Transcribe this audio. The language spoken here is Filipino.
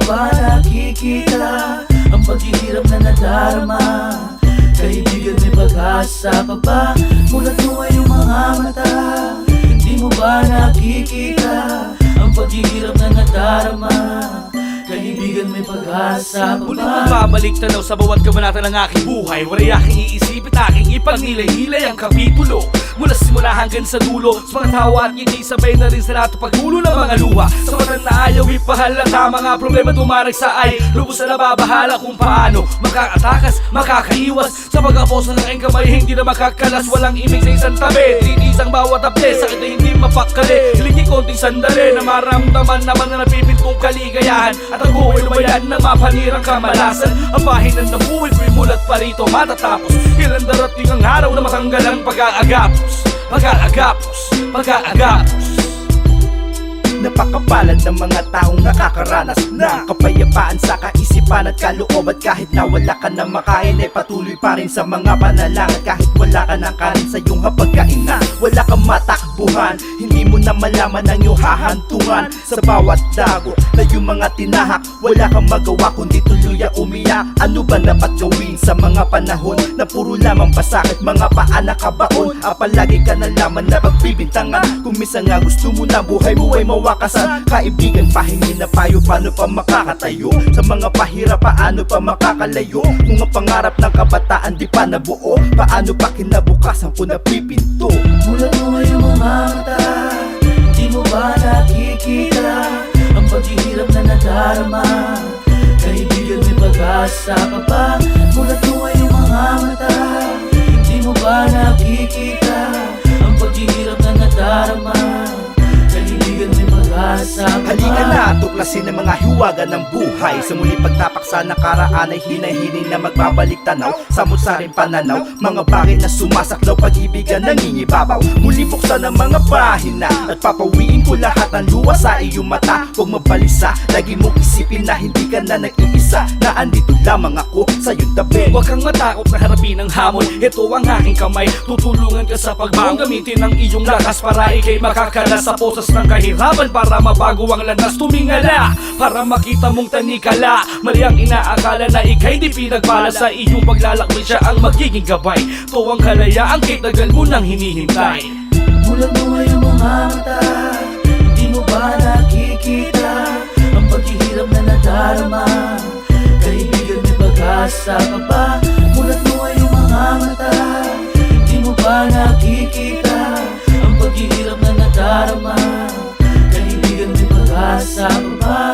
ba nakikita ang paghihirap na nadarama? Kaibigan, may pag-asa pa ba? Mulat mo ay iyong mga mata. Hindi mo ba nakikita ang paghihirap na nadarama? Kaibigan, may pag-asa pa ba? Muling magbabalik tanaw sa bawat kabanata ng aking buhay. Wala'y aking iisipin, aking ipagnilay-hilay ang kapitulo mula simula hanggang sa dulo. Sa mga tawa at ngiti, sabay na rin sa lahat paghulo ng mga luha. Sa mata na ayaw ipahalata, mga problema dumaragsa ay lubos na nababahala kung paano makakatakas, makakaiwas sa pag-aposa ng aking kamay. Hindi na makakalas, walang imig sa isang tabi. Tinisang bawat aple, sakit na hindi mapakali. Hilingin konting sandali na maramdaman naman na napipintong kaligayahan at ang buhay lumayan ng mapanirang kamalasan. Ang pahinan ng buhay ko'y mulat pa rito matatapos. Kailan darating ang araw na matanggal ang pag-aagapos, pag-aagapos, pag-aagapos. Napakapalad ng mga taong nakakaranas ng kapayapaan sa kaisipan at kaloob. At kahit na wala ka na makain ay patuloy pa rin sa mga panalangin. Kahit wala ka ng kanin sa iyong hapagkainan, wala kang matakbuhan, hindi mo na malaman ang iyong hahantungan. Sa bawat dago na iyong mga tinahak, wala kang magawa kundi tuluyan umiyak. Ano ba dapat gawin sa mga panahon na puro lamang pasakit, mga paa nakabaon? Palagi ka na lamang na pagbibintangan. Kung minsan nga gusto mo na buhay mo ay mawakasan. Kaibigan, pahingin na payo, paano pa makakatayo sa mga pahirap, paano pa makakalayo? Kung ang pangarap ng kabataan di pa nabuo, paano pa kinabukasan kung napipinto? Mulat mo ay iyong mga mata. Hindi mo ba nakikita ang paghihirap na nadarama? Kaibigan, may pag-asa pa ba? Mulat mo ay iyong mga mata. Hindi mo ba nakikita ang paghihirap na nadarama? Kaibigan, may pag-asa pa ba? Halika na, tuklasin ang mga hiwaga ng buhay. Sa muli pagtapak sa nakaraan ay hinay-hining na magbabalik tanaw. Samot-saring pananaw, mga bagay na sumasaklaw, pag-ibigan nangingibabaw. Muli buksan ang mga pahina at papawiin ko lahat ng luha sa iyong mata. Huwag mabalisa, lagi mong isipin na hindi ka na nag-iisa, na andito lamang ako sa iyong tabi. Huwag kang matakot na harapin ang hamon. Ito ang aking kamay, tutulungan ka sa pagbangon. Gamitin ang iyong lakas para ikay makakala sa posas ng kahirapan, para mabago ang landas. Tumingala para makita mong tanikala. Mali ang inaakala na ikay di pinagpala. Sa iyong paglalakbay siya ang magiging gabay. Ito ang kalayaan kahit tagal mo nang hinihintay. Mulat mo ay iyong mga mata. Hindi mo ba nakikita ang paghihirap na nadarama? Kaibigan, may pag-asa pa ba? Mulat mo ay iyong mga mata. Hindi mo ba nakikita ang paghihirap na nadarama? Kaibigan, may pag-asa pa ba?